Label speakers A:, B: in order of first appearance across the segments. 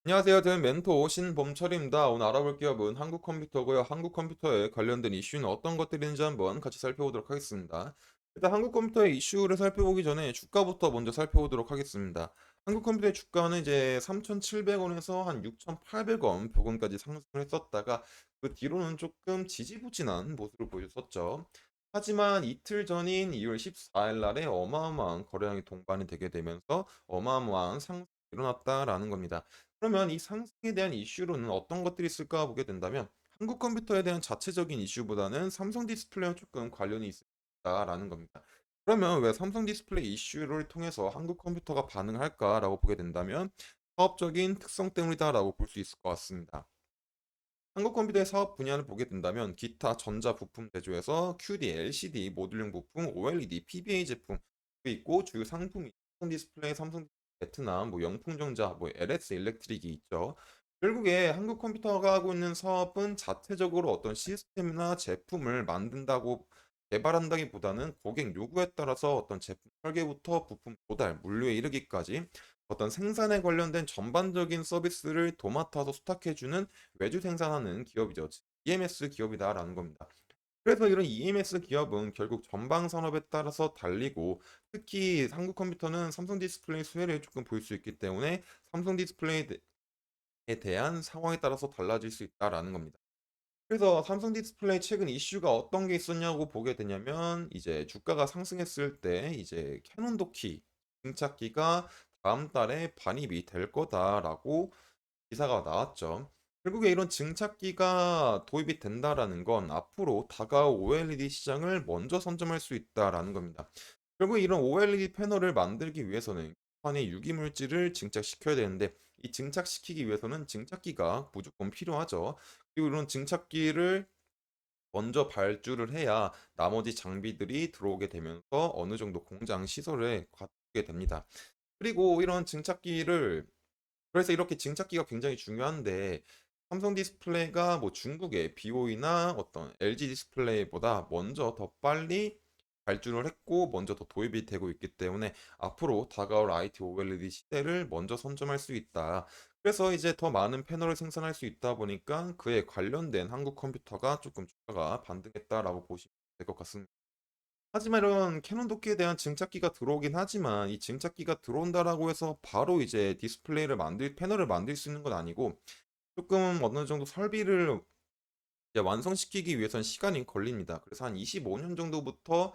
A: 안녕하세요. 저는 멘토 신범철입니다. 오늘 알아볼 기업은 한국컴퓨터고요. 한국컴퓨터에 관련된 이슈는 어떤 것들이 있는지 한번 같이 살펴보도록 하겠습니다. 일단 한국컴퓨터의 이슈를 살펴보기 전에 주가부터 먼저 살펴보도록 하겠습니다. 한국컴퓨터의 주가는 이제 3,700원에서 한 6,800원 부근까지 상승을 했었다가 그 뒤로는 조금 지지부진한 모습을 보였었죠. 하지만 이틀 전인 2월 14일 날에 어마어마한 거래량이 동반이 되게 되면서 어마어마한 상승이 일어났다라는 겁니다. 그러면 이 상승에 대한 이슈로는 어떤 것들이 있을까 보게 된다면 한국 컴퓨터에 대한 자체적인 이슈보다는 삼성 디스플레이와 조금 관련이 있다라는 겁니다. 그러면 왜 삼성 디스플레이 이슈를 통해서 한국 컴퓨터가 반응을 할까라고 보게 된다면 사업적인 특성 때문이다라고 볼 수 있을 것 같습니다. 한국 컴퓨터의 사업 분야를 보게 된다면 기타 전자 부품 제조에서 QD, LCD, 모듈형 부품, OLED, PBA 제품 있고 주요 상품이 삼성 디스플레이, 삼성 베트남, 뭐 영풍전자, 뭐 LS 일렉트릭이 있죠. 결국에 한국 컴퓨터가 하고 있는 사업은 자체적으로 어떤 시스템이나 제품을 만든다고 개발한다기보다는 고객 요구에 따라서 어떤 제품 설계부터 부품 조달, 물류에 이르기까지 어떤 생산에 관련된 전반적인 서비스를 도맡아서 수탁해주는 외주 생산하는 기업이죠. EMS 기업이다라는 겁니다. 그래서 이런 EMS 기업은 결국 전방 산업에 따라서 달리고 특히 한국 컴퓨터는 삼성 디스플레이 수혜를 조금 볼 수 있기 때문에 삼성 디스플레이에 대한 상황에 따라서 달라질 수 있다라는 겁니다. 그래서 삼성 디스플레이 최근 이슈가 어떤 게 있었냐고 보게 되냐면 이제 주가가 상승했을 때 이제 캐논 도키 등착기가 다음 달에 반입이 될 거다라고 기사가 나왔죠. 결국에 이런 증착기가 도입이 된다라는 건 앞으로 다가올 OLED 시장을 먼저 선점할 수 있다라는 겁니다. 결국 이런 OLED 패널을 만들기 위해서는 판의 유기물질을 증착시켜야 되는데 이 증착시키기 위해서는 증착기가 무조건 필요하죠. 그리고 이런 증착기를 먼저 발주를 해야 나머지 장비들이 들어오게 되면서 어느 정도 공장 시설에 갖게 됩니다. 그리고 이런 증착기를 그래서 이렇게 증착기가 굉장히 중요한데 삼성 디스플레이가 뭐 중국의 BOE나 어떤 LG 디스플레이보다 먼저 더 빨리 발주를 했고 먼저 더 도입이 되고 있기 때문에 앞으로 다가올 IT OLED 시대를 먼저 선점할 수 있다. 그래서 이제 더 많은 패널을 생산할 수 있다 보니까 그에 관련된 한국 컴퓨터가 조금 주가가 반등했다라고 보시면 될 것 같습니다. 하지만 이런 캐논 도끼에 대한 증착기가 들어오긴 하지만 이 증착기가 들어온다라고 해서 바로 이제 디스플레이를 패널을 만들 수 있는 건 아니고 조금 어느 정도 설비를 이제 완성시키기 위해선 시간이 걸립니다. 그래서 한 25년 정도부터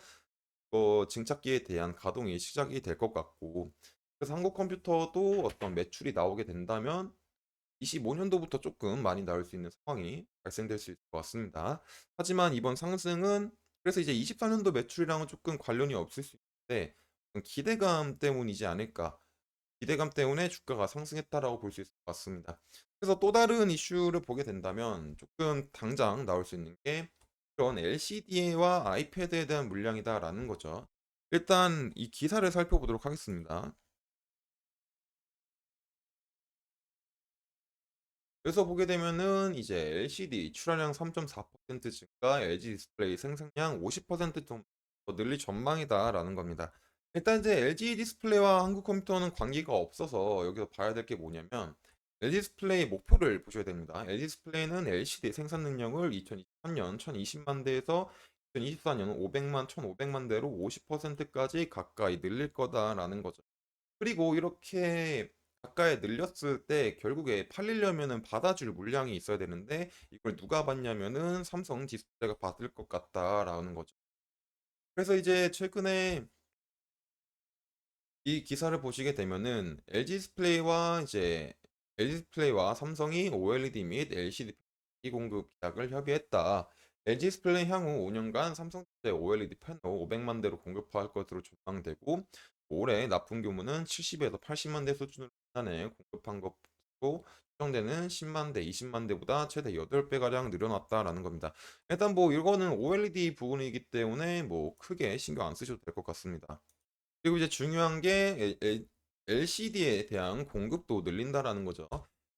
A: 증착기에 대한 가동이 시작이 될 것 같고 그래서 한국 컴퓨터도 어떤 매출이 나오게 된다면 25년도부터 조금 많이 나올 수 있는 상황이 발생될 수 있을 것 같습니다. 하지만 이번 상승은 그래서 이제 24년도 매출이랑은 조금 관련이 없을 수 있는데 기대감 때문이지 않을까. 기대감 때문에 주가가 상승했다라고 볼 수 있을 것 같습니다. 그래서 또 다른 이슈를 보게 된다면 조금 당장 나올 수 있는 게 그런 LCD와 아이패드에 대한 물량이다라는 거죠. 일단 이 기사를 살펴보도록 하겠습니다. 그래서 보게 되면은 이제 LCD 출하량 3.4% 증가, LG 디스플레이 생산량 50%좀 더 늘릴 전망이다라는 겁니다. 일단 이제 LG 디스플레이와 한국 컴퓨터는 관계가 없어서 여기서 봐야 될 게 뭐냐면 LG 디스플레이 목표를 보셔야 됩니다. LG 디스플레이는 LCD 생산 능력을 2023년 1020만 대에서 2024년 500만, 1500만 대로 50%까지 가까이 늘릴 거다라는 거죠. 그리고 이렇게 가까이 늘렸을 때 결국에 팔리려면은 받아줄 물량이 있어야 되는데 이걸 누가 받냐면은 삼성 디스플레이가 받을 것 같다라는 거죠. 그래서 이제 최근에 이 기사를 보시게 되면은 LG 디스플레이와 삼성이 OLED 및 LCD 공급 계약을 협의했다. LG 디스플레이 향후 5년간 삼성전자 OLED 패널 500만 대로 공급할 것으로 전망되고 올해 납품 규모는 70에서 80만 대 수준으로 지난해 공급한 것으로 추정되는 10만 대, 20만 대보다 최대 8배 가량 늘어났다라는 겁니다. 일단 뭐 이거는 OLED 부분이기 때문에 뭐 크게 신경 안 쓰셔도 될 것 같습니다. 그리고 이제 중요한 게 LCD에 대한 공급도 늘린다라는 거죠.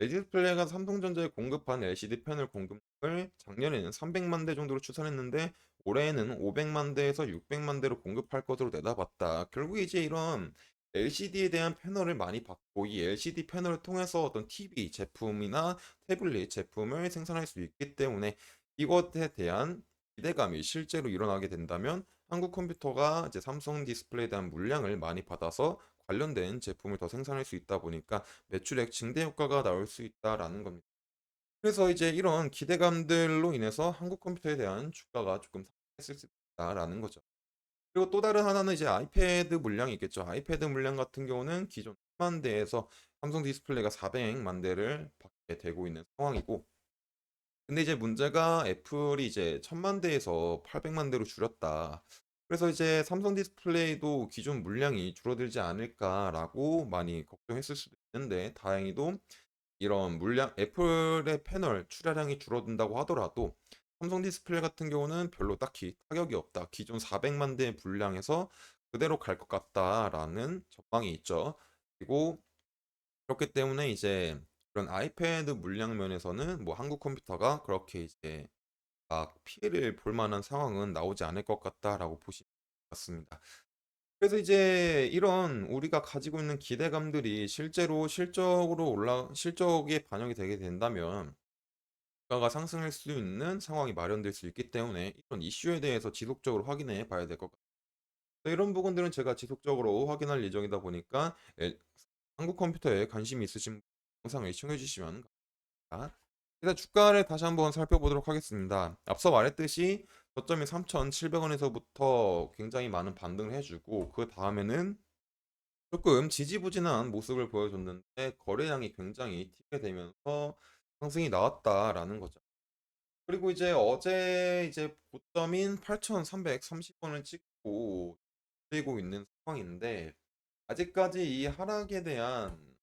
A: LG 디스플레이가 삼성전자에 공급한 LCD 패널 공급을 작년에는 300만 대 정도로 추산했는데 올해에는 500만 대에서 600만 대로 공급할 것으로 내다봤다. 결국 이제 이런 LCD에 대한 패널을 많이 받고 이 LCD 패널을 통해서 어떤 TV 제품이나 태블릿 제품을 생산할 수 있기 때문에 이것에 대한 기대감이 실제로 일어나게 된다면 한국 컴퓨터가 이제 삼성 디스플레이에 대한 물량을 많이 받아서 관련된 제품을 더 생산할 수 있다 보니까 매출액 증대 효과가 나올 수 있다라는 겁니다. 그래서 이제 이런 기대감들로 인해서 한국 컴퓨터에 대한 주가가 조금 상승했을 수 있다라는 거죠. 그리고 또 다른 하나는 이제 아이패드 물량이 있겠죠. 아이패드 물량 같은 경우는 기존 1만 대에서 삼성 디스플레이가 400만 대를 받게 되고 있는 상황이고, 근데 이제 문제가 애플이 이제 1000만 대에서 800만 대로 줄였다. 그래서 이제 삼성 디스플레이도 기존 물량이 줄어들지 않을까라고 많이 걱정했을 수도 있는데, 다행히도 이런 물량, 애플의 패널 출하량이 줄어든다고 하더라도 삼성 디스플레이 같은 경우는 별로 딱히 타격이 없다. 기존 400만 대 분량에서 그대로 갈 것 같다라는 전망이 있죠. 그리고 그렇기 때문에 이제 그런 아이패드 물량 면에서는 뭐 한국 컴퓨터가 그렇게 이제 막 피해를 볼 만한 상황은 나오지 않을 것 같다라고 보시면 같습니다. 그래서 이제 이런 우리가 가지고 있는 기대감들이 실제로 실적에 반영이 되게 된다면 주가가 상승할 수 있는 상황이 마련될 수 있기 때문에 이런 이슈에 대해서 지속적으로 확인해 봐야 될 것 같아요. 이런 부분들은 제가 지속적으로 확인할 예정이다 보니까 한국 컴퓨터에 관심이 있으신 분 영상을 시청해 주시면 감사합니다. 일단 주가를 다시 한번 살펴보도록 하겠습니다. 앞서 말했듯이 저점이 3,700원에서부터 굉장히 많은 반등을 해주고 그 다음에는 조금 지지부진한 모습을 보여줬는데 거래량이 굉장히 튀게 되면서 상승이 나왔다라는 거죠. 그리고 이제 어제 이제 고점인 8,330원을 찍고 들고 있는 상황인데 아직까지 이 하락에 대한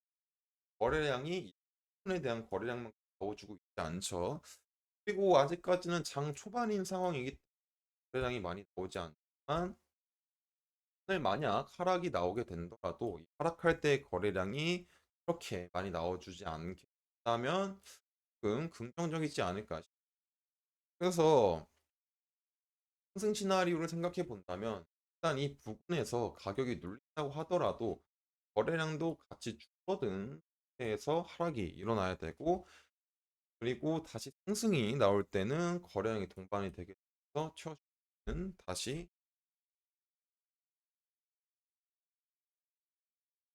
A: 거래량이 이에 대한 거래량만 넣어주고 있지 않죠. 그리고 아직까지는 장 초반인 상황이기 때문에 거래량이 많이 나오지 않지만 오늘 만약 하락이 나오게 된다라도 이 하락할 때 거래량이 그렇게 많이 나와주지 않게 된다면 조금 긍정적이지 않을까 싶어요. 그래서 상승 시나리오를 생각해 본다면 일단 이 부분에서 가격이 눌린다고 하더라도 거래량도 같이 줄어든 상태에서 하락이 일어나야 되고 그리고 다시 상승이 나올 때는 거래량이 동반이 되게 돼서 채워주는 다시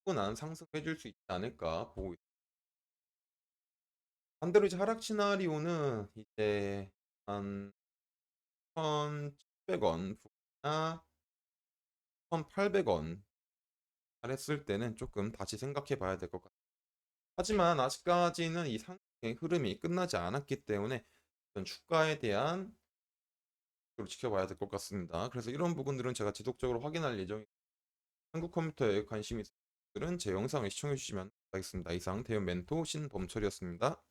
A: 충분한 상승해 줄 수 있지 않을까 보고 있습니다. 반대로 이제 하락 시나리오는 이제 한 1,700원 부분이나 1,800원 했을 때는 조금 다시 생각해 봐야 될 것 같아요. 하지만 아직까지는 이 상승의 흐름이 끝나지 않았기 때문에 어떤 주가에 대한 걸 지켜봐야 될 것 같습니다. 그래서 이런 부분들은 제가 지속적으로 확인할 예정이고 한국 컴퓨터에 관심이 있는 분들은 제 영상을 시청해 주시면 감사하겠습니다. 이상 대형 멘토 신범철이었습니다.